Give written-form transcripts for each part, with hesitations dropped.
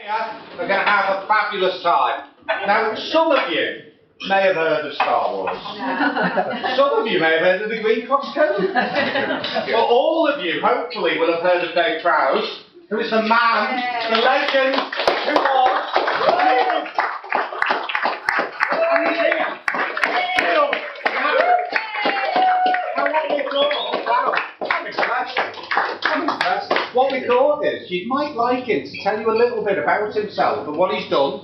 Are going to have a fabulous time. Now, some of you may have heard of Star Wars. Some of you may have heard of the Green Cross Code. But all of you, hopefully, will have heard of Dave Prowse, who is the man, the legend, who was. And he's here. What we thought is, you might like him to tell you a little bit about himself and what he's done,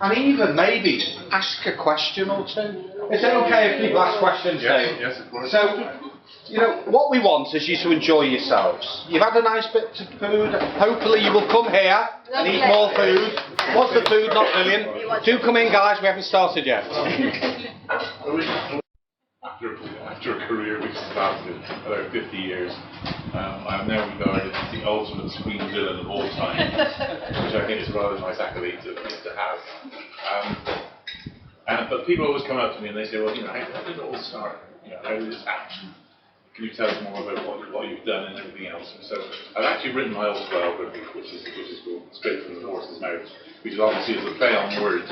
and even maybe ask a question or two. Is it okay if people ask questions, Dave? Yes, of course. So, you know, what we want is you to enjoy yourselves. You've had a nice bit of food. Hopefully you will come here and eat more food. What's the food? Not brilliant. Do come in, guys. We haven't started yet. After a career which has lasted about 50 years, I'm now regarded as the ultimate screen villain of all time, which I think is a rather nice accolade to have. But people always come up to me and they say, well, you know, how did it all start? You know, how did this happen? Can you tell us more about what you've done and everything else? And so I've actually written my autobiography, which is called Straight from the Horse's Mouth, which is obviously a play on words.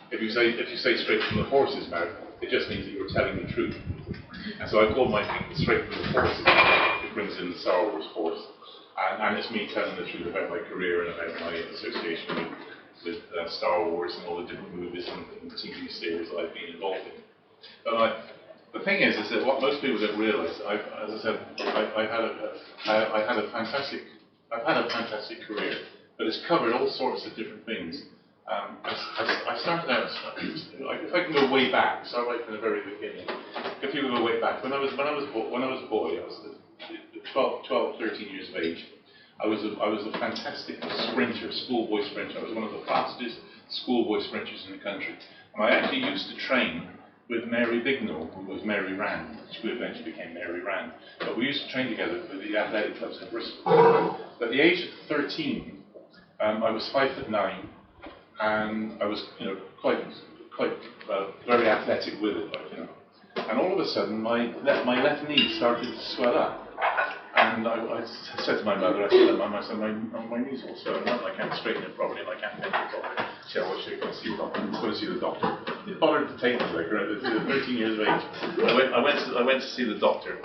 If you say straight from the horse's mouth, it just means that you're telling the truth. And so I call my thing Straight from the Horse's Mouth. It brings in the Star Wars horse. And it's me telling the truth about my career and about my association with Star Wars and all the different movies and TV series that I've been involved in. But the thing is that what most people don't realise, as I said, I've had a fantastic career, but it's covered all sorts of different things. I started out, if I can go way back, start right from the very beginning. If you go way back, when I was a boy, I was 12, 13 years of age. I was a fantastic sprinter, schoolboy sprinter. I was one of the fastest schoolboy sprinters in the country. And I actually used to train with Mary Bignell, who was Mary Rand, who eventually became Mary Rand. But we used to train together with the athletic clubs in Bristol. But at the age of 13, I was 5'9", and I was, you know, quite very athletic with it, like, you know. And all of a sudden, my left knee started to swell up. And I said to my mother, I said, my knee's all swollen up, I can't straighten it properly, and I can't get the doctor. She said, well, she can see the doctor. I'm going to see the doctor. Didn't bother to take me, like, right, 13 years of age. I went to see the doctor,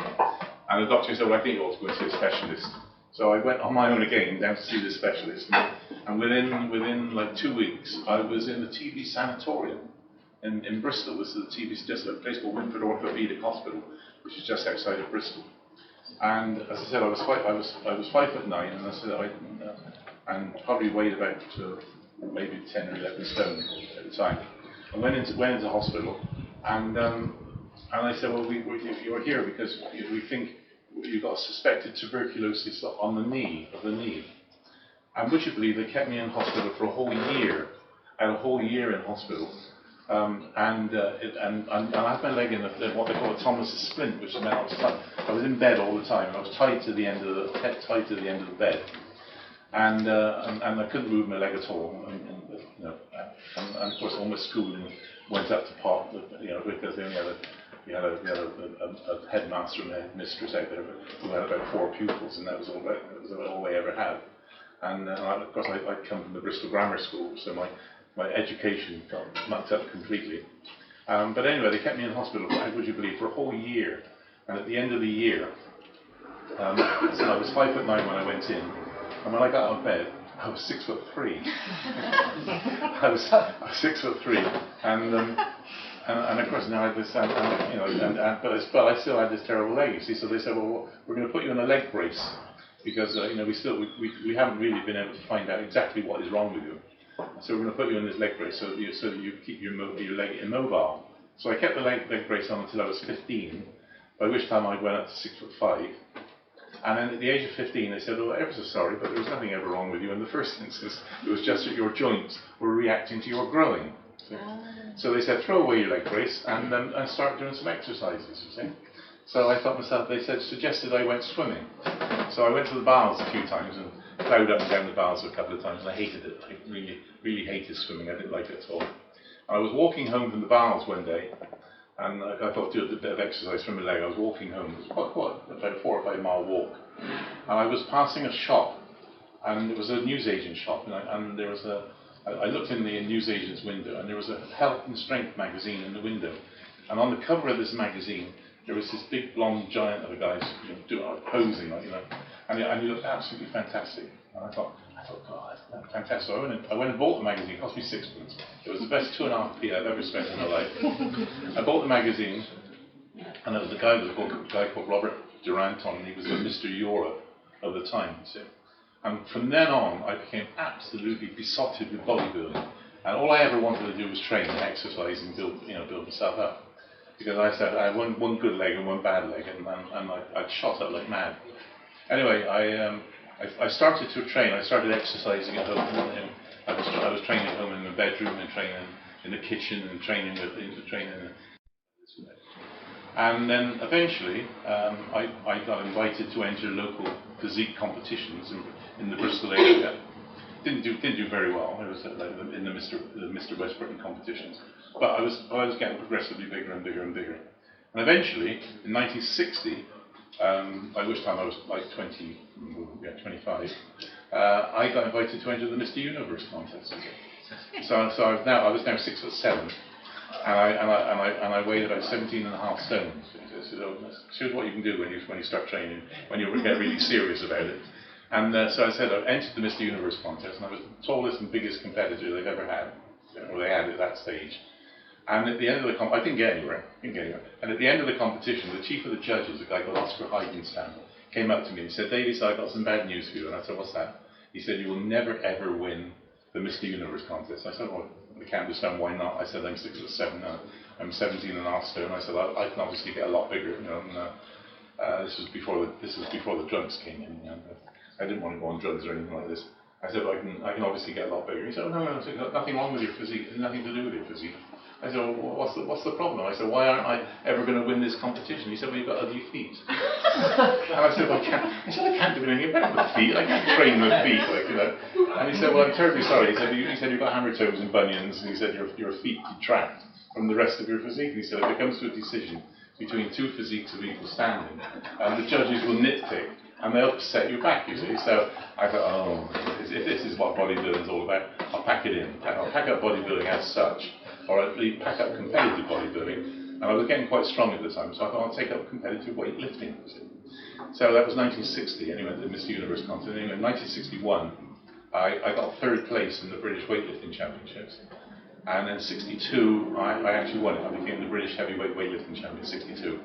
and the doctor said, well, I think you ought to go and see a specialist. So I went on my own again down to see the specialist, and within like 2 weeks, I was in the TV sanatorium in Bristol. This is just a place called Winford Orthopaedic Hospital, which is just outside of Bristol. And as I said, I was 5'9", and I said and probably weighed about maybe 10 or 11 stone at the time. I went into hospital, and I said, well, you're here because we think you've got suspected tuberculosis on the knee. And would you believe they kept me in hospital for a whole year? I had a whole year in hospital. And I had my leg in what they call a Thomas's splint, which meant I was in bed all the time. I was tied to the end of the bed, and I couldn't move my leg at all. And of course, all my schooling went up to pot, you know, because they only had we had a headmaster and a headmistress out there who had about 4 pupils, and that was all they ever had. And of course, I'd come from the Bristol Grammar School, so my education got mucked up completely. But anyway, they kept me in hospital, would you believe, for a whole year. And at the end of the year, so I was 5'9" when I went in, and when I got out of bed, I was 6'3". I was 6'3", and of course now I had this, but I still had this terrible leg. You see, so they said, well, we're going to put you in a leg brace because we haven't really been able to find out exactly what is wrong with you. So we're going to put you in this leg brace so that you keep your leg immobile. So I kept the leg brace on until I was 15, by which time I went up to 6'5". And then at the age of 15, they said, well, ever so sorry, but there was nothing ever wrong with you in the first instance. It was just that your joints were reacting to your growing. So they said, throw away your leg brace and start doing some exercises, you see. So I thought myself, suggested I went swimming. So I went to the bars a few times and plowed up and down the bars a couple of times, and I hated it. I really, really hated swimming. I didn't like it at all. I was walking home from the bars one day, and I thought I'd do a bit of exercise from my leg. I was walking home. It was quite about a 4 or 5 mile walk, and I was passing a shop and it was a newsagent shop, and there was I looked in the newsagent's window, and there was a health and strength magazine in the window, and on the cover of this magazine there was this big blonde giant of a guy, posing, and he looked absolutely fantastic. And I thought, God, that's fantastic. So I went and bought the magazine. It cost me £6. It was the best 2.5p I've ever spent in my life. I bought the magazine, and there was a guy called Robert Duranton, and he was the Mr. Europe of the time. You see. And from then on, I became absolutely besotted with bodybuilding. And all I ever wanted to do was train and exercise and build myself up. Because I said I had one good leg and one bad leg, and I'd shot up like mad. Anyway, I started to train. I started exercising at home. I was training at home in my bedroom, and training in the kitchen, and training. And then eventually, I got invited to enter local physique competitions in the Bristol area. Didn't do very well. I was in the Mr. West Britain competitions, but I was getting progressively bigger and bigger and bigger. And eventually, in 1960, by which time I was like 25, I got invited to enter the Mr. Universe contest. So I was now 6'7", and I weighed about 17.5 stones. So that shows what you can do when you start training, when you get really serious about it. And so I said I entered the Mr. Universe contest, and I was the tallest and biggest competitor they've ever had, or they had at that stage. And at the end of the I didn't get anywhere. And at the end of the competition, the chief of the judges, a guy called Oscar Heidenstam, came up to me and said, "Davey, so I've got some bad news for you." And I said, "What's that?" He said, "You will never ever win the Mr. Universe contest." I said, "Well, I can't understand why not." I said, "I'm 6'7" now. I'm 17.5 stone. I said, I can obviously get a lot bigger. This was before the drugs came in. I didn't want to go on drugs or anything like this. I said, I can obviously get a lot bigger. He said, "Oh, no, there's nothing wrong with your physique. There's nothing to do with your physique." I said, "Well, what's the problem?" I said, "Why aren't I ever going to win this competition?" He said, "Well, you've got ugly feet." And I said, "Well, I can't do anything about the feet. I can't train the feet, And he said, "Well, I'm terribly sorry." He said, "You've got hammer toes and bunions." And he said, your feet detract from the rest of your physique." And he said, "If it comes to a decision between two physiques of equal standing, the judges will nitpick, and they'll set you back, you see." So I thought, if this is what bodybuilding is all about, I'll pack it in. I'll pack up bodybuilding as such, or at least pack up competitive bodybuilding. And I was getting quite strong at the time, so I thought I'll take up competitive weightlifting. So that was 1960, anyway, the Mr. Universe contest. Anyway, in 1961, I got third place in the British Weightlifting Championships. And in 62, I actually won it. I became the British Heavyweight Weightlifting Champion in 62.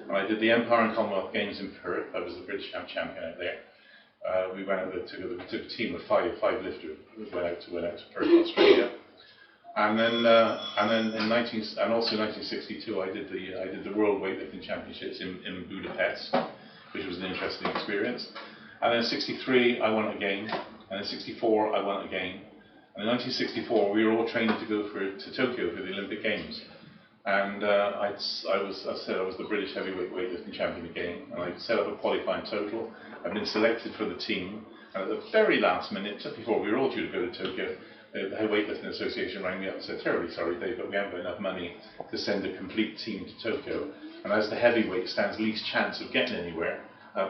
And I did the Empire and Commonwealth Games in Perth. I was the British champion out there. We went out took a team of five lifters. We went out to Perth, Australia. And then also in 1962, I did the World Weightlifting Championships in Budapest, which was an interesting experience. And then in 63, I won again. And in 64, I won again. And in 1964, we were all training to go to Tokyo for the Olympic Games. And I was the British Heavyweight Weightlifting Champion again. And I set up a qualifying total. I've been selected for the team. And at the very last minute, just before we were all due to go to Tokyo, the Weightlifting Association rang me up and said, "Terribly sorry, Dave, but we haven't got enough money to send a complete team to Tokyo. And as the heavyweight stands least chance of getting anywhere,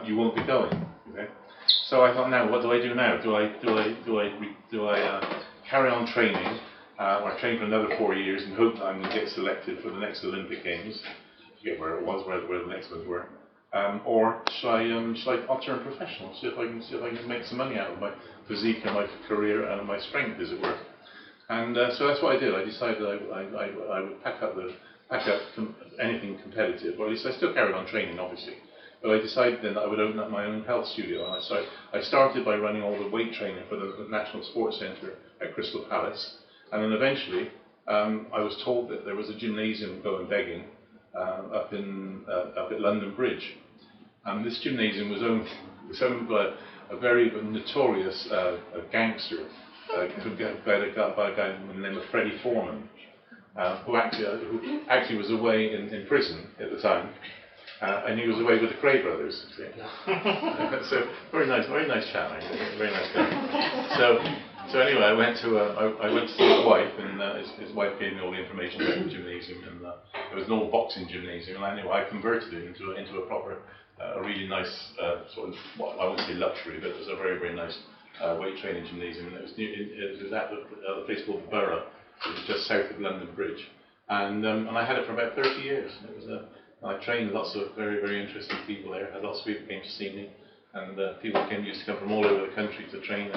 you won't be going." Okay? So I thought, now what do I do now? Do I carry on training, or train for another 4 years and hope that I'm going to get selected for the next Olympic Games? I forget where it was, where the next ones were. Or should I turn professional? See if I can make some money out of my physique and my career and my strength, as it were. And so that's what I did. I decided I would pack up anything competitive, or at least I still carried on training, obviously. But I decided then that I would open up my own health studio. And so I started by running all the weight training for the National Sports Centre at Crystal Palace. And then eventually, I was told that there was a gymnasium going begging up at London Bridge. And this gymnasium was owned by a very notorious gangster, by a guy by the name of Freddie Foreman, who actually was away in prison at the time. And he was away with the Cray brothers. So very nice chap, very nice guy. So anyway, I went to see his wife, and his wife gave me all the information about the gymnasium, and it was an old boxing gymnasium. And anyway, I converted it into a proper, a really nice sort of, well, I won't say luxury, but it was a very, very nice weight training gymnasium, and it was at a place called Borough. It was just south of London Bridge, and I had it for about 30 years. It was I trained lots of very, very interesting people there. Had lots of people came to see me, and people used to come from all over the country to train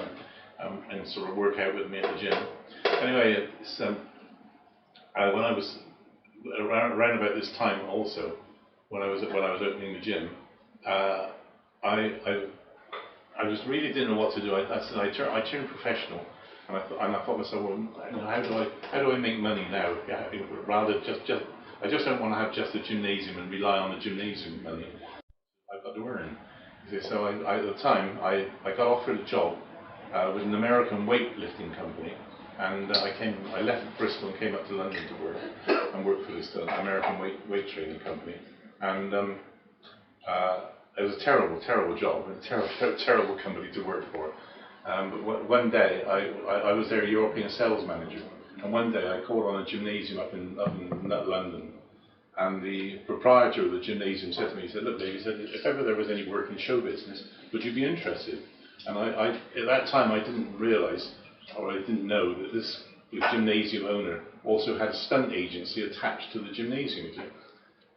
and sort of work out with me at the gym. Anyway, when I was around about this time also, when I was opening the gym, I just really didn't know what to do. I turned professional, and I thought to myself, well, how do I make money now? Rather I just don't want to have just a gymnasium and rely on the gymnasium money. I've got to earn. So at the time, I got offered a job with an American weightlifting company, and I left Bristol and came up to London to work, and worked for this American weight training company, and it was a terrible, terrible job, and a terrible company to work for. But one day, I was their European sales manager, and one day I called on a gymnasium up in London, and the proprietor of the gymnasium said to me, he said, look Dave, he said, if ever there was any work in show business, would you be interested? And at that time I didn't realise, or I didn't know, that this gymnasium owner also had a stunt agency attached to the gymnasium.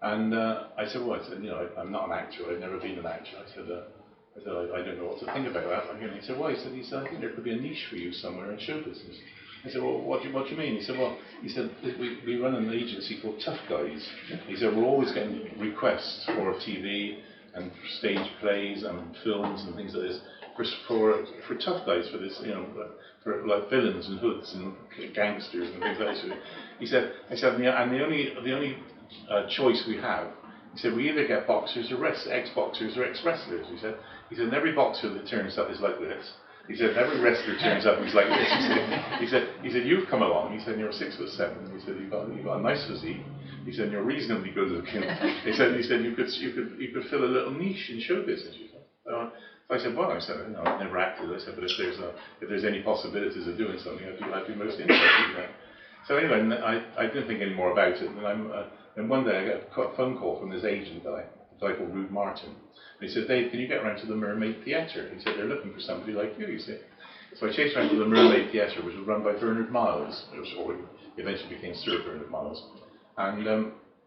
And I said, I'm not an actor, I've never been an actor. I said, I don't know what to think about that. And he said, why? He said, I think there could be a niche for you somewhere in show business. I said, well, what do you mean? He said, we run an agency called Tough Guys. He said, we're always getting requests for TV and stage plays and films and things like this for tough guys, for this, for like villains and hoods and gangsters and things like this. He said, and the only choice we have, he said, we either get boxers or ex-boxers or ex-wrestlers. He said, and every boxer that turns up is like this. He said, and every wrestler turns up and he's like this. He said, you've come along. He said, and you're 6'7". He said, you've got a nice physique. He said, and you're reasonably good looking. He said, you could fill a little niche in show business. So I said, I've never acted. I said, but if there's any possibilities of doing something, I'd be most interested. So anyway, I didn't think any more about it. And one day I got a phone call from this agent guy, a guy called Rude Martin. And he said, Dave, can you get around to the Mermaid Theatre? He said, they're looking for somebody like you see. So I chased around to the Mermaid Theatre, which was run by Bernard Miles, or eventually became Sir Bernard Miles. And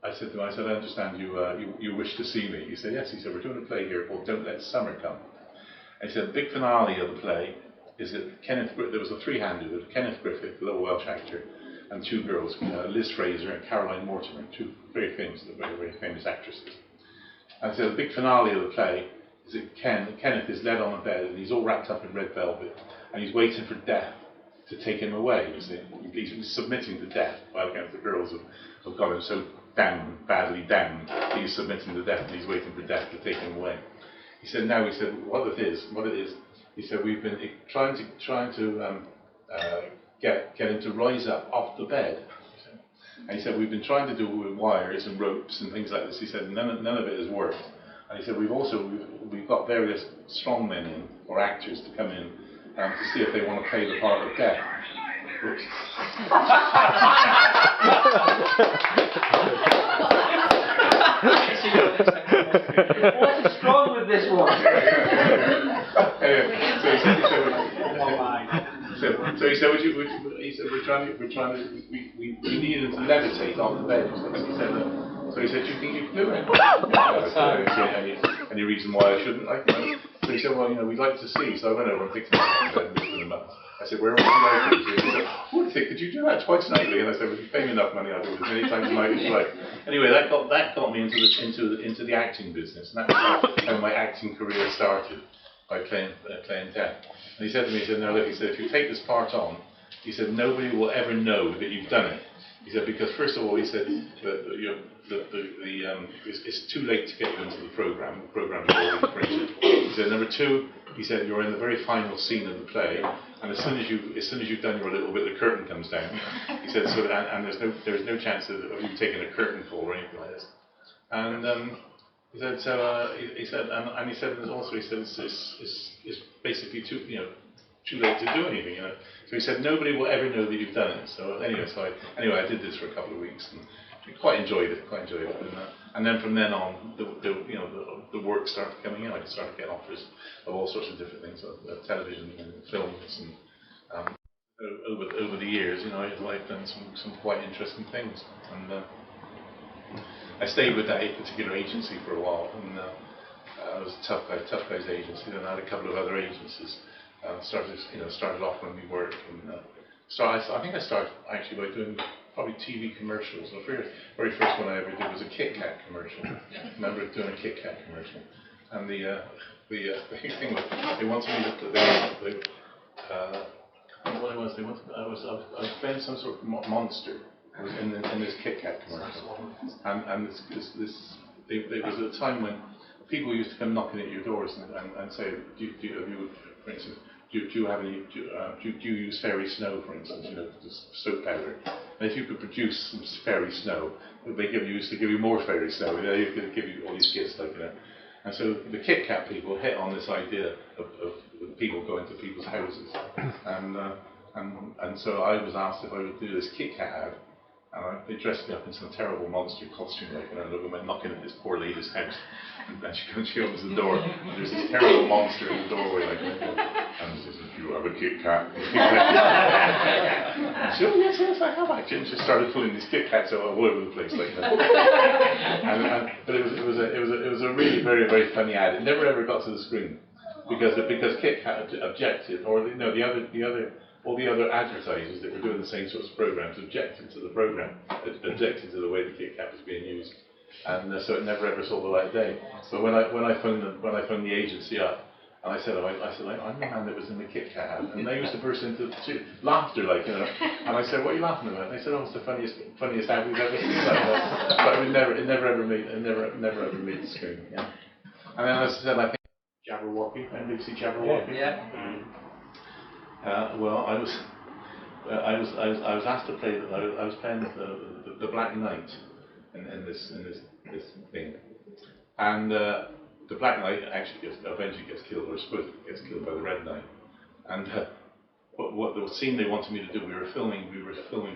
I said to him, I understand you wish to see me. He said, yes. He said, we're doing a play here called Don't Let Summer Come. And he said, the big finale of the play is that there was a three-hander with Kenneth Griffith, the little Welsh actor, and two girls, Liz Fraser and Caroline Mortimer, two very famous actresses. And so the big finale of the play is that Kenneth is led on a bed and he's all wrapped up in red velvet and he's waiting for death to take him away. You see, he's submitting to death by the girls have got him so badly damned. He's submitting to death and he's waiting for death to take him away. He said, what it is. He said, we've been trying to get him to rise up off the bed. And he said, we've been trying to do it with wires and ropes and things like this. He said, none of it has worked. And he said, we've got various strongmen in, or actors, to come in to see if they want to play the part of death. Oops. What's strong with this one? So he said, we need him to levitate off the bed. So he said, do you think you can do it? Any reason why I shouldn't? So he said, we'd like to see. So I went over and picked him up and lifted him up. I said, where are you? He said, could you do that twice nightly? And I said, if you pay me enough money, I'll do it as many times a night as you like. Anyway, that got me into the acting business, and that's how my acting career started, by playing death. And he said to me, if you take this part on, he said, nobody will ever know that you've done it. He said, because first of all, he said it's too late to get you into the program. The program is already printed. He said, number two, he said, you're in the very final scene of the play, and as soon as you've done your little bit, the curtain comes down. He said, and there's no chance of you taking a curtain call or anything like this. And he said, it's basically too late to do anything, So he said, nobody will ever know that you've done it. So anyway, I did this for a couple of weeks, and quite enjoyed it. And then from then on, the work started coming in. I started getting offers of all sorts of different things, of television and films, and over the years, I've done some quite interesting things. And I stayed with that particular agency for a while, and it was a tough guys agency. Then I had a couple of other agencies. Started off when we work, and I think I started actually by doing probably TV commercials. The very first one I ever did was a Kit Kat commercial. I remember doing a Kit Kat commercial, and the thing was, they wanted me to what it was, I was playing some sort of monster. It was in this Kit Kat commercial, and there was a time when people used to come knocking at your doors and say, do you use fairy snow, for instance, just soap powder? And if you could produce some fairy snow, they used to give you more fairy snow. You could give you all these gifts, And so the Kit Kat people hit on this idea of people going to people's houses, and so I was asked if I would do this Kit Kat ad. And they dressed me up in some terrible monster costume, and I went knocking at this poor lady's house, and she opens the door, and there's this terrible monster in the doorway, and she says, "Do you have a Kit Kat?" She said, "Oh yes, I have actually." And she started pulling these Kit Kats all over the place, but it was a really very, very funny ad. It never ever got to the screen because Kit Kat objected, or all the other advertisers that were doing the same sorts of programs objected to the program, objected to the way the Kit Kat was being used, and so it never ever saw the light of day. But when I phoned the agency up, and I said I'm the man that was in the Kit Kat ad, and they used to burst into laughter, and I said, "What are you laughing about?" And they said, "Oh, it's the funniest ad we've ever seen." But it never ever made the screen. Yeah. And then as I said, I think Jabberwocky, NBC Jabberwocky. Yeah. Well, I was asked to play. I was playing the Black Knight in this thing, and the Black Knight actually eventually gets killed, or supposedly gets killed by the Red Knight. And what the scene they wanted me to do, we were filming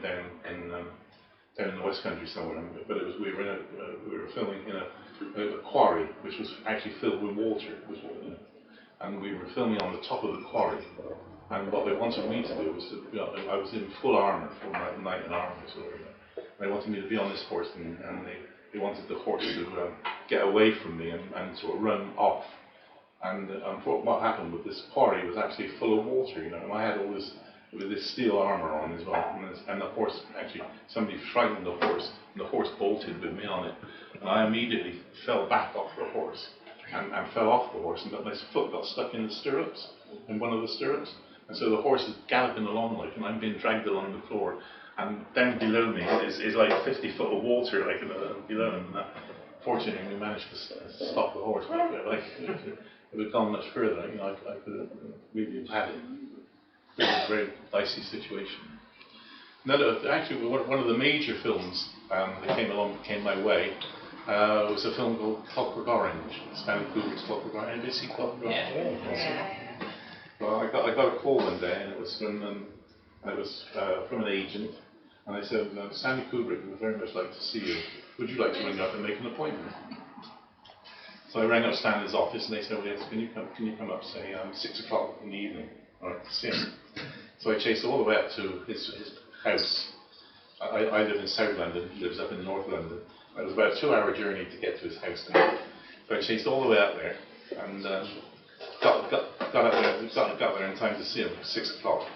down in the West Country somewhere, but we were filming in a quarry which was actually filled with water, and we were filming on the top of the quarry. And what they wanted me to do was I was in full armour, full knight in armour, They wanted me to be on this horse, and they wanted the horse to get away from me and sort of run off. And what happened with this quarry was actually full of water, and I had all this with this steel armour on as well. And the horse, actually, somebody frightened the horse, and the horse bolted with me on it. And I immediately fell back off the horse and fell off the horse, and my foot got stuck in the stirrups, in one of the stirrups. And so the horse is galloping along, and I'm being dragged along the floor, and down below me is like 50 foot of water, below him. And fortunately, we managed to stop the horse. But if it had gone much further, I could have really had it. It was a very dicey situation. Actually, one of the major films that came my way was a film called Clockwork Orange. Stanley Kubrick's Clockwork Orange. Anybody see Clockwork Orange? Yeah. Well, I got a call one day, and it was from an agent, and they said, "Stanley Kubrick would very much like to see you. Would you like to ring up and make an appointment?" So I rang up Stanley's office, and they said, "Well, yes, can you come up, say 6 o'clock in the evening, all right, to see him?" So I chased all the way up to his house. I live in South London, he lives up in North London. It was about a 2-hour journey to get to his house now. So I chased all the way up there, and got there in time to see him at 6 o'clock.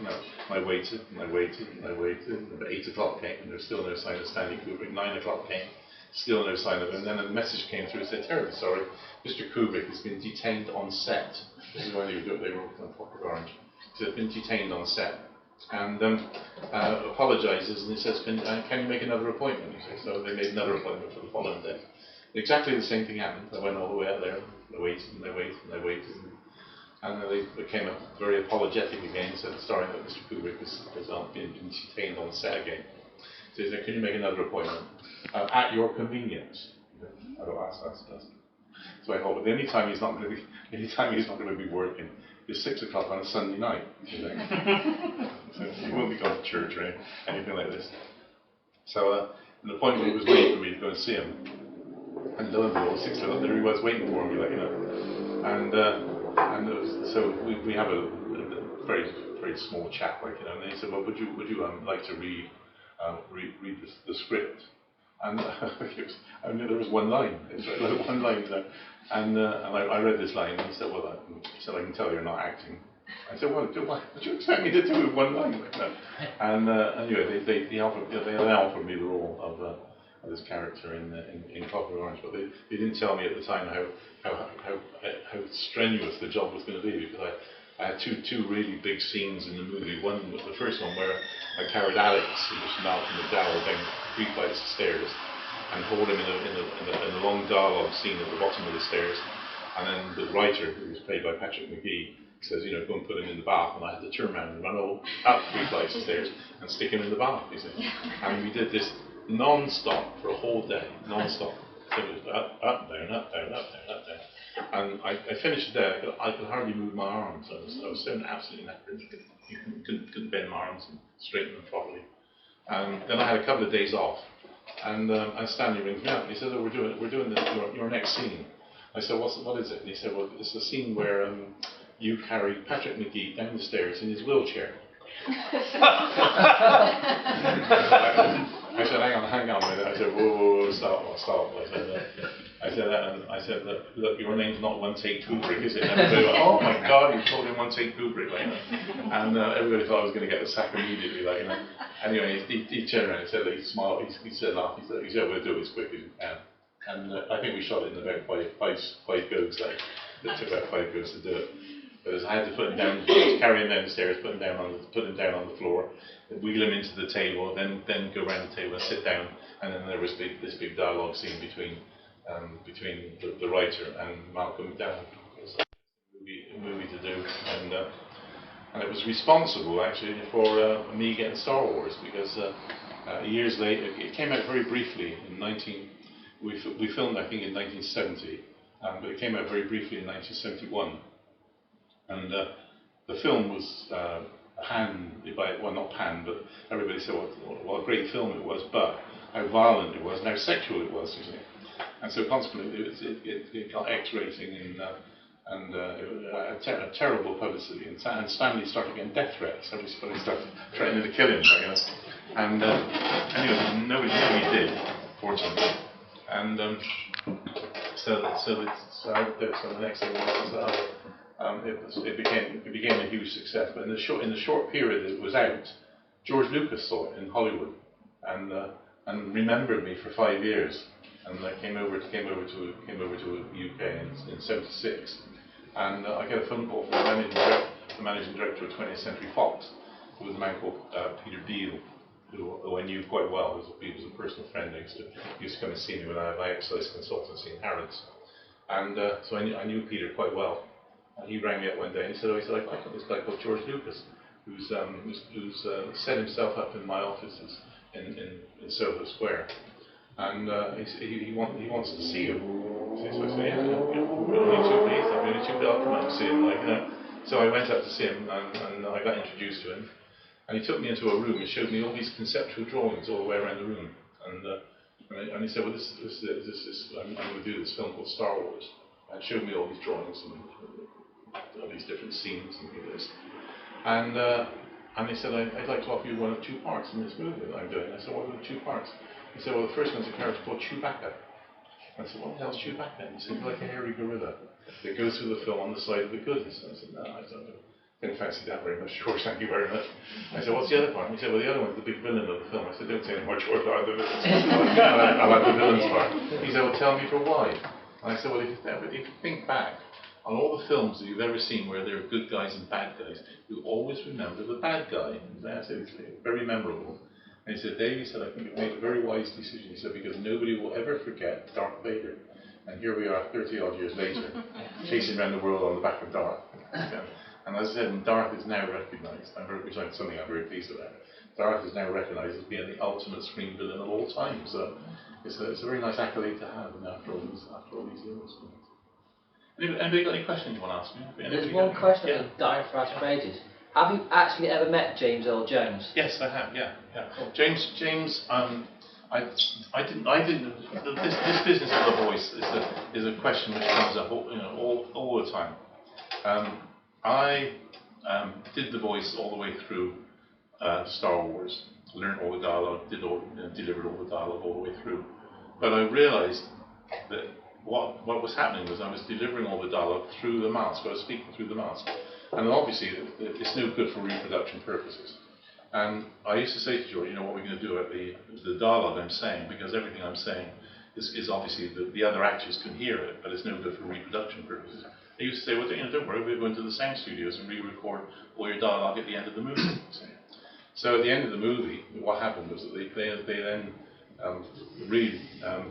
I waited. About 8 o'clock came, and there was still no sign of Stanley Kubrick. 9 o'clock came, still no sign of him. Then a message came through and said, "Terribly sorry, Mr. Kubrick has been detained on set." This is when they were on Clockwork Orange. So he's been detained on set, and apologises, and he says, "Can you make another appointment?" So they made another appointment for the following day. Exactly the same thing happened. I went all the way out there. I waited. And they became very apologetic again, said, "Sorry that Mr. Kubrick has been detained on set again." So he said, "Can you make another appointment at your convenience?" I thought, that's so I thought, but the only time he's not going to be working is 6 o'clock on a Sunday night. So he won't be going to church or anything like this. So And the appointment was waiting for me to go and see him. And lo and behold, 6 o'clock, there he was waiting for me, like, you know. And so we have a very, very small chat, like, you know. And he said, well, would you like to read the script? And I knew there was one line. It was like one line, you know. And I read this line, and he said, well, I can tell you're not acting. I said, well, what do you expect me to do with one line? Like that? And anyway, they offered me the role of this character in Clockwork Orange, but they didn't tell me at the time how strenuous the job was going to be, because I had two really big scenes in the movie. One was the first one where I carried Alex, who was Malcolm McDowell, down 3 flights of stairs, and hold him in a long dialogue scene at the bottom of the stairs. And then the writer, who was played by Patrick McGee, says, you know, go and put him in the bath, and I had to turn around and run up 3 flights of stairs and stick him in the bath, you see. And we did this non-stop for a whole day, non-stop. So it was up, down, up, down, up, down, up, down. And I finished the day, I could hardly move my arms. I was so absolutely knackered. You couldn't bend my arms and straighten them properly. And then I had a couple of days off, and Stanley rings me up, and he said, oh, we're doing your next scene. I said, what is it? And he said, well, it's the scene where you carry Patrick McGee down the stairs in his wheelchair. I said, hang on a minute. I said, whoa, stop. I said, look, your name's not One Take Kubrick, is it? And everybody went, oh my God, you told him One Take Kubrick, like, and everybody thought I was going to get the sack immediately, like, you know. Anyway, he turned around and said, he smiled, he said, laugh, he said, we'll do it as quick as we can. And I think we shot it in about five goes, like, it took about 5 goes to do it. Because I had to put him down, carry him down the stairs, put him down on the floor, wheel him into the table, then go around the table and sit down, and then there was this big dialogue scene between the writer and Malcolm McDowell. It was a movie to do, and it was responsible actually for me getting Star Wars, because years later it came out very briefly in we filmed I think in 1970, but it came out very briefly in 1971. And the film was panned by, well, not panned, but everybody said what a great film it was, but how violent it was and how sexual it was, you see. And so consequently it got X rating, and it had terrible publicity. And Stanley started getting death threats. Everybody started threatening to kill him, you know. And anyway, nobody did, fortunately. And so the next thing was it became a huge success. But in the short period that it was out, George Lucas saw it in Hollywood, and remembered me for 5 years. And I came over to UK in '76, and I get a phone call from the managing director of 20th Century Fox, who was a man called Peter Deal, who I knew quite well. He was a personal friend. He used to come and see me when I had my exercise consultancy in Harrods, and so I knew Peter quite well. And he rang me up one day and he said, I got this guy called George Lucas, who's set himself up in my offices in Soho Square, and he wants to see you. So I said, yeah, only 2 days, I'll come out and see him, like, you know. So I went up to see him, and I got introduced to him, and he took me into a room and showed me all these conceptual drawings all the way around the room, and he said, well, this I'm going to do this film called Star Wars, and showed me all these drawings and all these different scenes and this, and he said, I'd like to offer you one of 2 parts in this movie that I'm doing. I said, what are the 2 parts? He said, well, the first one's a character called Chewbacca. I said, what the hell's Chewbacca? And he said, like a hairy gorilla that goes through the film on the side of the goods. I said, no, I didn't fancy that very much, George, thank you very much. I said, what's the other part? He said, well, the other one's the big villain of the film. I said, don't say any more, George, I like the villains. I like the villains part. He said, well, tell me for why. And I said, well, if you think back on all the films that you've ever seen where there are good guys and bad guys, you always remember the bad guy. I said, it's very memorable. And he said, Dave, he said, I think you've made a very wise decision. He said, because nobody will ever forget Darth Vader. And here we are 30 odd years later, chasing around the world on the back of Darth. And as I said, Darth is now recognised, which is something I'm very pleased about. Darth is now recognised as being the ultimate screen villain of all time. So it's a very nice accolade to have, and after all these years. Anybody got any questions you want to ask me? There's one question that's dying for us for ages. Have you actually ever met James Earl Jones? Yes, I have. Yeah. James. I didn't. This business of the voice is a question which comes up all the time. I did the voice all the way through Star Wars, learned all the dialogue, delivered all the dialogue all the way through. But I realised that what was happening was I was delivering all the dialogue through the mask. I was speaking through the mask, and obviously it's no good for reproduction purposes. And I used to say to George, what we're going to do at the dialogue I'm saying, because everything I'm saying is obviously the other actors can hear it, but it's no good for reproduction purposes. I used to say, well, don't worry, we're going to the sound studios and re-record all your dialogue at the end of the movie. So at the end of the movie, what happened was that they then really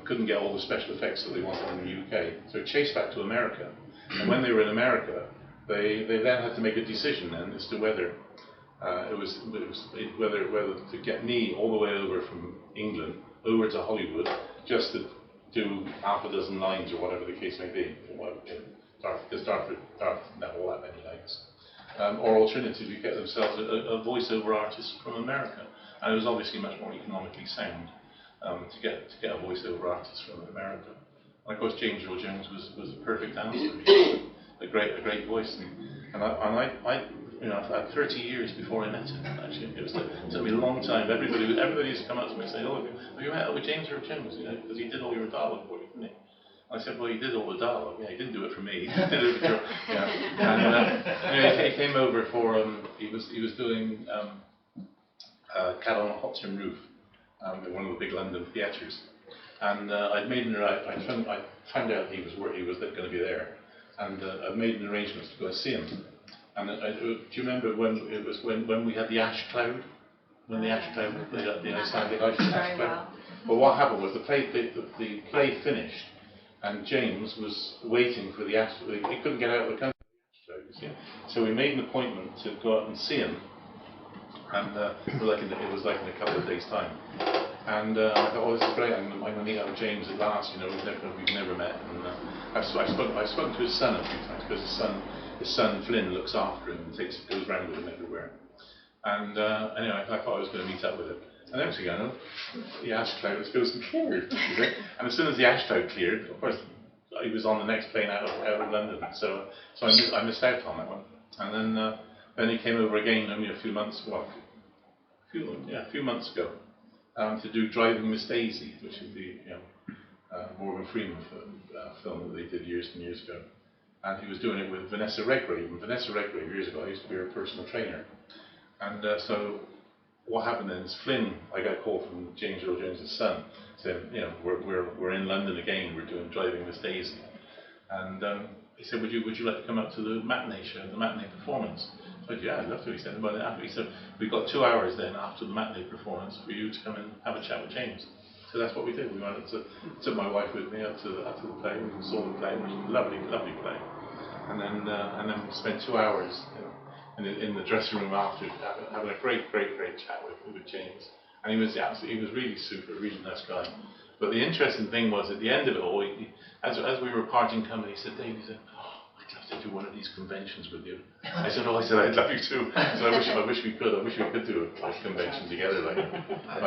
couldn't get all the special effects that they wanted in the UK, so chased back to America. And when they were in America, they then had to make a decision then as to whether whether to get me all the way over from England over to Hollywood just to do half a dozen lines or whatever the case may be, because Darth didn't have all that many lines, or alternatively get themselves a voiceover artist from America, and it was obviously much more economically sound to get a voiceover artist from America. And of course James Earl Jones was a perfect answer. a great voice, and I I've had 30 years before I met him. Actually, it took me a long time. Everybody used to come up to me and say, "Oh, have you met up with James Earl Jones? Because he did all your dialogue for you, didn't he?" I said, "Well, he did all the dialogue. Yeah, he didn't do it for me. He did it for And he came over for he was doing Cat on a Hot Tin Roof in one of the big London theatres, and I found out he was going to be there, and I'd made an arrangement to go and see him. And do you remember when we had the ash cloud? When the ash cloud, the Icelandic ash cloud? Well, what happened was the play finished, and James was waiting for the ash. He couldn't get out of the country. So we made an appointment to go out and see him, and it was like in a couple of days' time. And I thought, oh, this is great. I'm going to meet up with James at last. We've never met. And I've spoken to his son a few times because his son Flynn looks after him and goes round with him everywhere. And anyway, I thought I was going to meet up with him. And next thing I know, the ash cloud goes and cleared. And as soon as the ash cloud cleared, of course, he was on the next plane out of London. So I missed out on that one. And then he came over again only a few months ago to do Driving Miss Daisy, which is the Morgan Freeman film that they did years and years ago. And he was doing it with Vanessa Redgrave. And Vanessa Redgrave, years ago, I used to be her personal trainer. And so what happened then is Flynn, I got a call from James Earl Jones' son, saying, we're in London again, we're doing Driving Miss Daisy. And he said, would you like to come up to the matinee show, the matinee performance? I said, yeah, I'd love to. He said, we've got 2 hours then after the matinee performance for you to come and have a chat with James. So that's what we did. We took my wife with me up to the play. We saw the play, which was a lovely, lovely play. And then we spent 2 hours in the dressing room after, having a great chat with James. And he was really super, really nice guy. But the interesting thing was at the end of it all, as we were parting company, he said, Dave, I'd love to do one of these conventions with you. I said, I'd love you too. So I wish we could do a convention together. I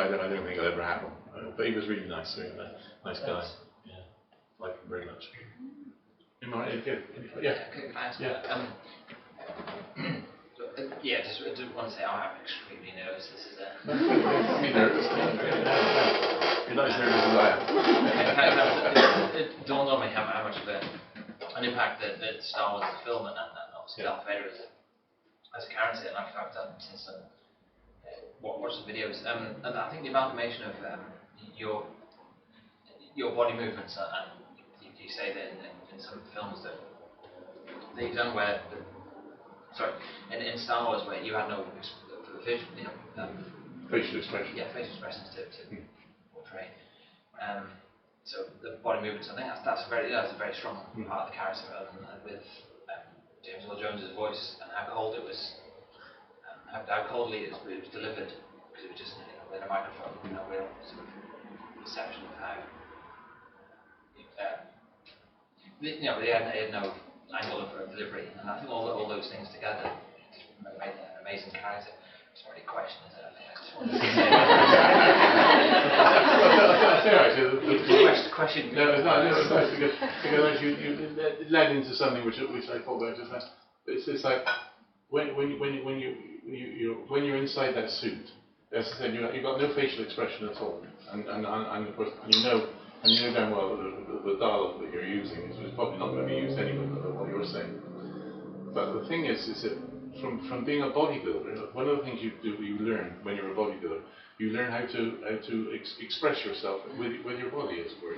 don't think it'll ever happen. But he was really nice, nice guy. Yeah, like him very much. Yeah. Can I ask just want to say I'm extremely nervous. This is Don't be nervous. You're not as nervous as I am. It dawned on me how much of an impact that Star Wars as a film and obviously Darth Vader as a character, and I've done since watched the videos. And I think the amalgamation of your body movements, and you say that in some films that you've done where, in Star Wars where you had no facial expression. Yeah, facial expressions to portray. So the body movements, I think that's a very strong part of the character. And with James Earl Jones' voice and how cold it was, how coldly it was delivered, because it was just with a microphone, no real sort of perception of how. They had no angle of delivery, and I think all those things together made an amazing character. It's not really a question, is it? I think I just wanted to say. question. No, it's not. No, it's nice because you led into something which I thought about just now. It's like when you're inside that suit. As I said, you've got no facial expression at all, and of course you know damn well the dialogue that you're using is probably not going to be used anyway. What you're saying. But the thing is that from being a bodybuilder, one of the things you learn when you're a bodybuilder, you learn how to express yourself with your body, as it were,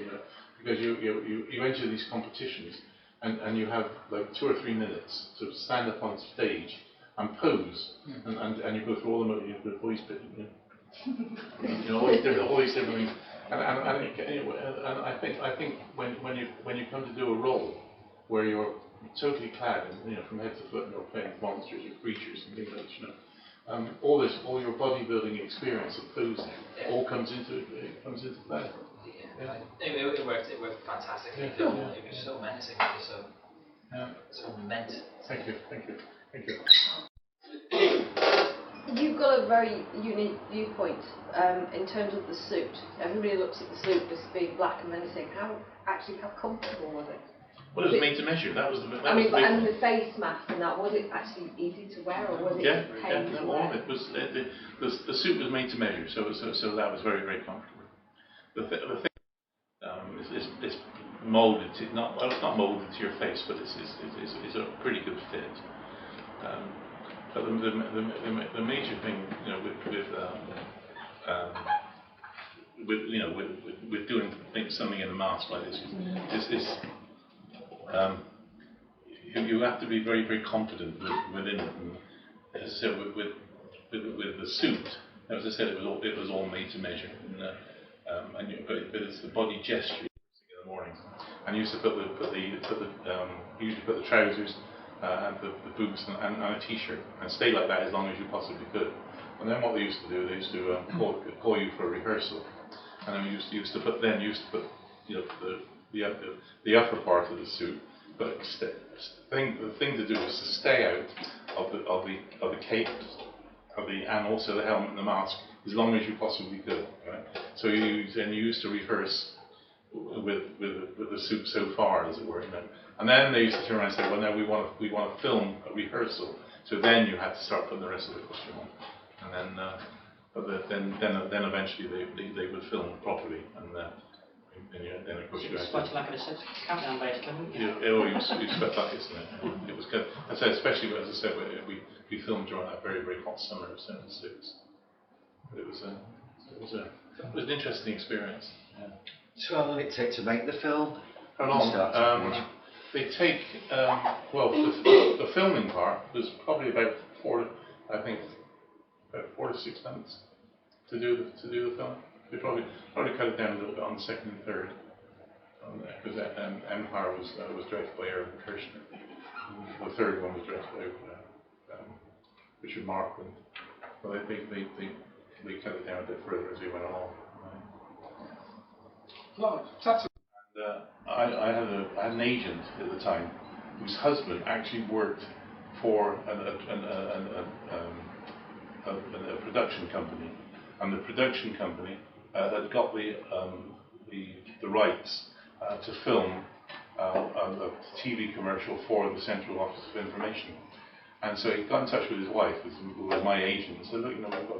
because you enter these competitions and you have like 2 or 3 minutes to stand up on stage and pose, and you go through all the voice bit, all these different things, and I think when you come to do a role where you're totally clad, from head to foot, and you're playing monsters or creatures and things like that, all your bodybuilding experience of posing all comes into play. Yeah. It worked fantastically. Yeah. It was so menacing. It was so meant. Thank you. You've got a very unique viewpoint in terms of the suit. Everybody looks at the suit as being black and menacing. How comfortable was it? Well, it was made to measure. That was the big and thing. The face mask and that, was it actually easy to wear, or was it pain to wear? All of it was. The suit was made to measure, so that was very, very comfortable. The thing is molded to it's not molded to your face, but it's a pretty good fit. But the major thing, with doing something in a mask like this is you have to be very, very confident within it. And so with the suit, as I said, it was all made to measure. But it's the body gesture in the morning. And you used to put the trousers and the boots and a t-shirt and stay like that as long as you possibly could. And then what they used to do, they used to call you for a rehearsal. And then you used to put the upper part of the suit. But the thing to do was to stay out of the cape and also the helmet and the mask as long as you possibly could. Right? So you used to rehearse with the suit so far, as it were. And then they used to turn around and say, well, now we want to film a rehearsal. So then you had to start putting the rest of the costume on. And then eventually they would film properly. Then of course you had to like a countdown basically. You sweat buckets in it. It was good. I said, especially as I said, we filmed during that very, very hot summer of '76. But it was an interesting experience. Yeah. So how long did it take to make the film? How long? They take the filming part was probably about 4 to 6 months to do the film. They probably cut it down a little bit on the second and third, because Empire was directed by Aaron Kirshner. The third one was directed by Richard Markland. Well, they cut it down a bit further as we went along. And I had an agent at the time whose husband actually worked for a production company, and the production company had got the rights to film a TV commercial for the Central Office of Information. And so he got in touch with his wife, who was my agent, and said, look,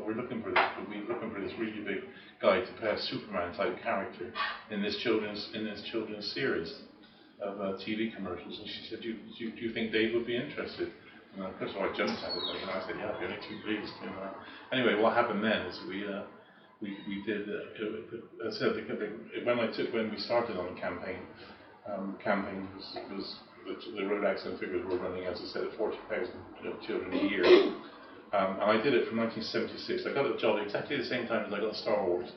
we're looking for this really big guy to play a Superman type character in this children's series of TV commercials. And she said, do you think Dave would be interested? And of course I jumped at it, and I said, yeah, I'd be only too pleased. Anyway, what happened then is we did. As I said, when we started on the campaign, was the road accident figures were running, as I said, at 40,000 children a year. And I did it from 1976. I got the job exactly the same time as I got Star Wars.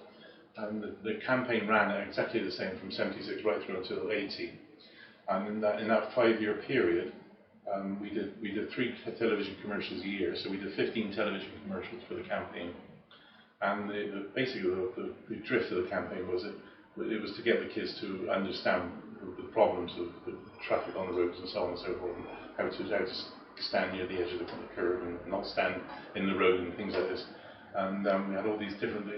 And the campaign ran exactly the same from 76 right through until 80. And in that 5-year period, we did 3 television commercials a year. So we did 15 television commercials for the campaign. And basically the drift of the campaign was it was to get the kids to understand the problems of the traffic on the roads and so on and so forth, and how to stand near the edge of the curve and not stand in the road and things like this. And we had all these different,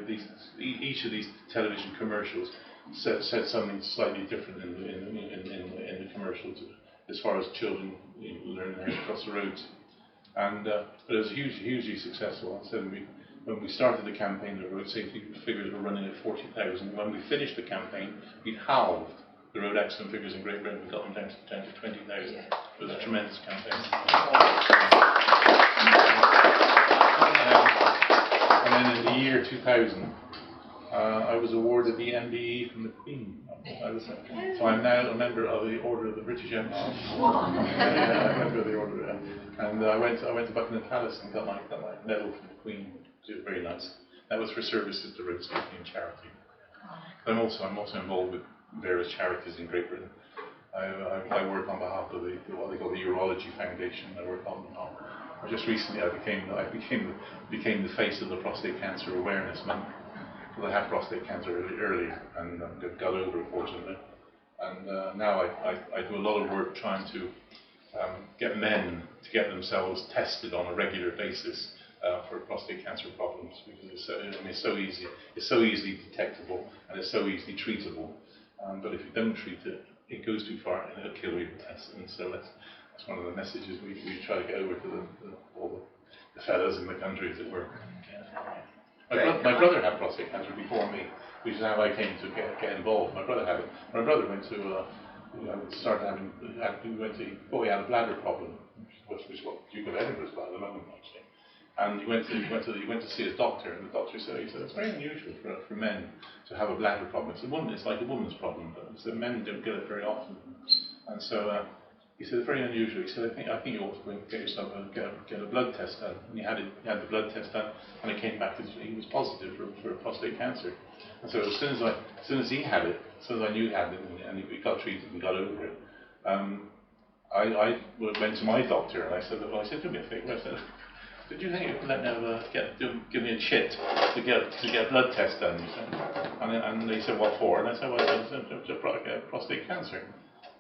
each of these television commercials said something slightly different in the commercial as far as children learning how to cross the roads. And but it was hugely successful. So when we started the campaign, the road safety figures were running at 40,000. When we finished the campaign, we'd halved the road accident figures in Great Britain. We got them down to 20,000. It was a tremendous campaign. And then in the year 2000, I was awarded the MBE from the Queen. So I'm now a member of the Order of the British Empire. I remember the order, and I went to Buckingham Palace and got my medal from the Queen, which was very nice. That was for services to road safety and charity. I'm also involved with various charities in Great Britain. I work on behalf of what they call the Urology Foundation. I work on just recently I became the face of the Prostate Cancer Awareness Month. Because I had prostate cancer early and got over it, fortunately. And now I do a lot of work trying to get men to get themselves tested on a regular basis for prostate cancer problems, because it's so easily detectable and it's so easily treatable. But if you don't treat it, it goes too far and it'll kill you. And so that's one of the messages we try to get over to all the fellas in the country, as it were. My brother had prostate cancer before me, which is how I came to get involved. My brother had it. My brother went to he had a bladder problem, which is what Duke of Edinburgh's got at the moment, actually. And he went to see his doctor, and the doctor said it's very unusual for men to have a bladder problem. It's like a woman's problem, but so men don't get it very often. And so he said it's very unusual. He said I think you ought to go and get yourself get a blood test done. And he had the blood test done, and it came back as he was positive for prostate cancer. And so as soon as he had it, as soon as I knew he had it, and he got treated and got over it, I went to my doctor and I said, do me a favour. I said, did you think you could let me give me a chit to get a blood test done? And they said, what for? And I said, well, it's prostate cancer.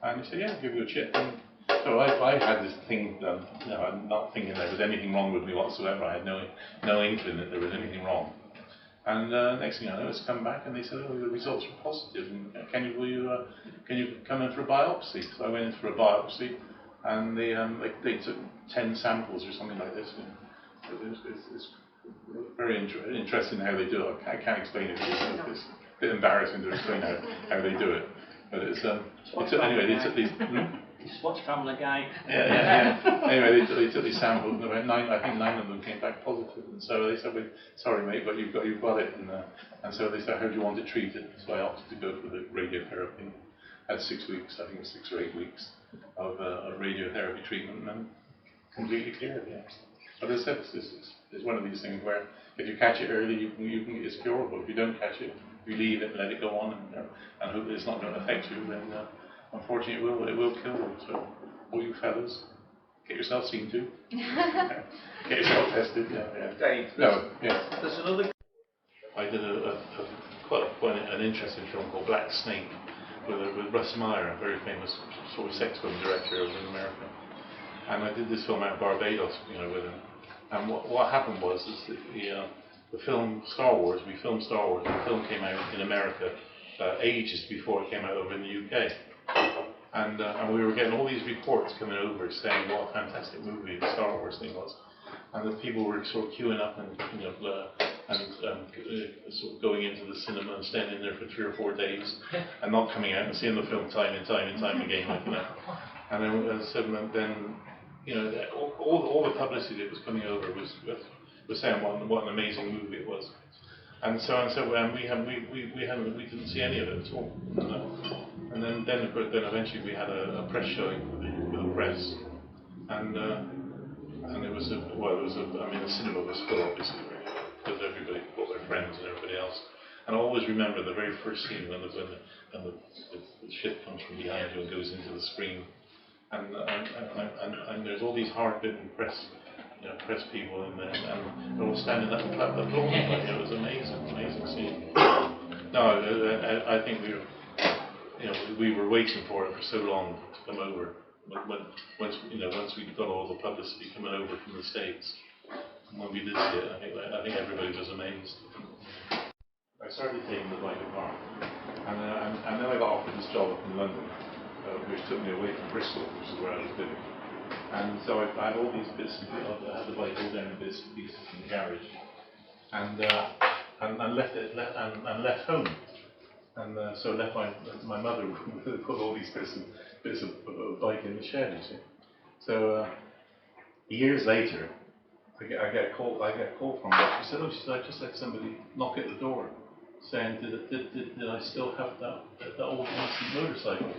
And he said, yeah, I'll give you a chit. And so I had this thing done. I'm not thinking there was anything wrong with me whatsoever. I had no inkling that there was anything wrong. And next thing I know, it's come back and they said, oh, the results were positive. And can you come in for a biopsy? So I went in for a biopsy, and they took 10 samples or something like this. It's very interesting how they do it. I can't explain it. It's a bit embarrassing to explain how they do it. But anyway, they took these. Just watch Family Guy. Yeah. Anyway, they took these samples, and about 9 of them came back positive. And so they said, well, "Sorry, mate, but you've got it." And so they said, "How do you want to treat it?" So I opted to go for the radiotherapy. I had 6 weeks, I think it was 6 or 8 weeks of radiotherapy treatment, and then completely cleared. Yeah. But as I said, it's one of these things where if you catch it early, it's curable. If you don't catch it, you leave it and let it go on, and hope that it's not going to affect you, then unfortunately it will kill you. So all you fellas, get yourself seen to. Get yourself tested. Yeah. Dave, there's another. I did quite an interesting film called Black Snake with Russ Meyer, a very famous sort of sex film director over in America. And I did this film out of Barbados, with him. And what happened was that the film Star Wars, we filmed Star Wars, and the film came out in America ages before it came out over in the UK. And we were getting all these reports coming over saying what a fantastic movie the Star Wars thing was. And the people were sort of queuing up and sort of going into the cinema and staying in there for 3 or 4 days and not coming out and seeing the film time and time again, And then all the publicity that was coming over was saying what an amazing movie it was. And we didn't see any of it at all. And then eventually we had a press showing with the press, and the cinema was full, obviously, because everybody brought their friends and everybody else. And I always remember the very first scene when the ship comes from behind you and goes into the screen, and there's all these hard-bitten press people in there, and they're all standing up and applauding. It was an amazing scene. No, I think we were waiting for it for so long to come over. Once we got all the publicity coming over from the States, and when we did see it, I think everybody was amazed. I started taking the bike apart And then I got offered this job up in London, which took me away from Bristol, which is where I was living. And so I had all these bits and pieces. I had the bike all down in bits and pieces in the garage, and left home. And so left my mother put all these bits of bike in the shed, you see. So years later, I get a call from her. She said, "Oh, I just had somebody knock at the door, saying did I still have that old rusty motorcycle?"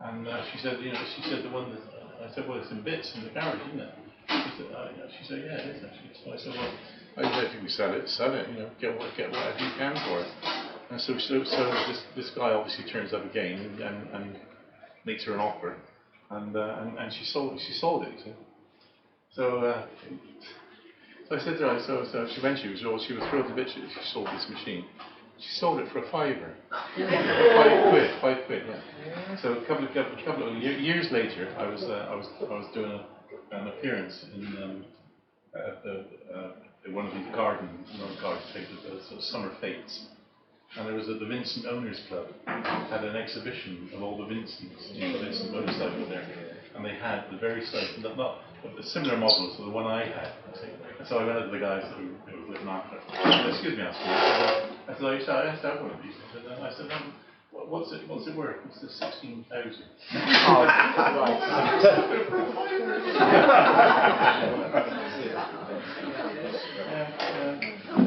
And she said, the one that I said, "Well, it's in bits in the garage, isn't it?" She said, "Yeah, it is actually." So I said, "Well, I think we sell it, get whatever you can for it." And so this guy obviously turns up again and makes her an offer, and she sold it. You see. So I said to her, so she was thrilled to bits. She sold this machine. She sold it for £5. £5, yeah. So a couple of years later, I was doing an appearance in one of these garden summer fetes. And there was the Vincent Owners Club had an exhibition of all the Vincents, the Vincent motorcycle there, and they had the very not a similar model to the one I had. And so I went up to the guys who were looking after it. "Excuse me," I said, "I used to have one of these." I said, "What's it worth?" He said, "16,000." Yeah.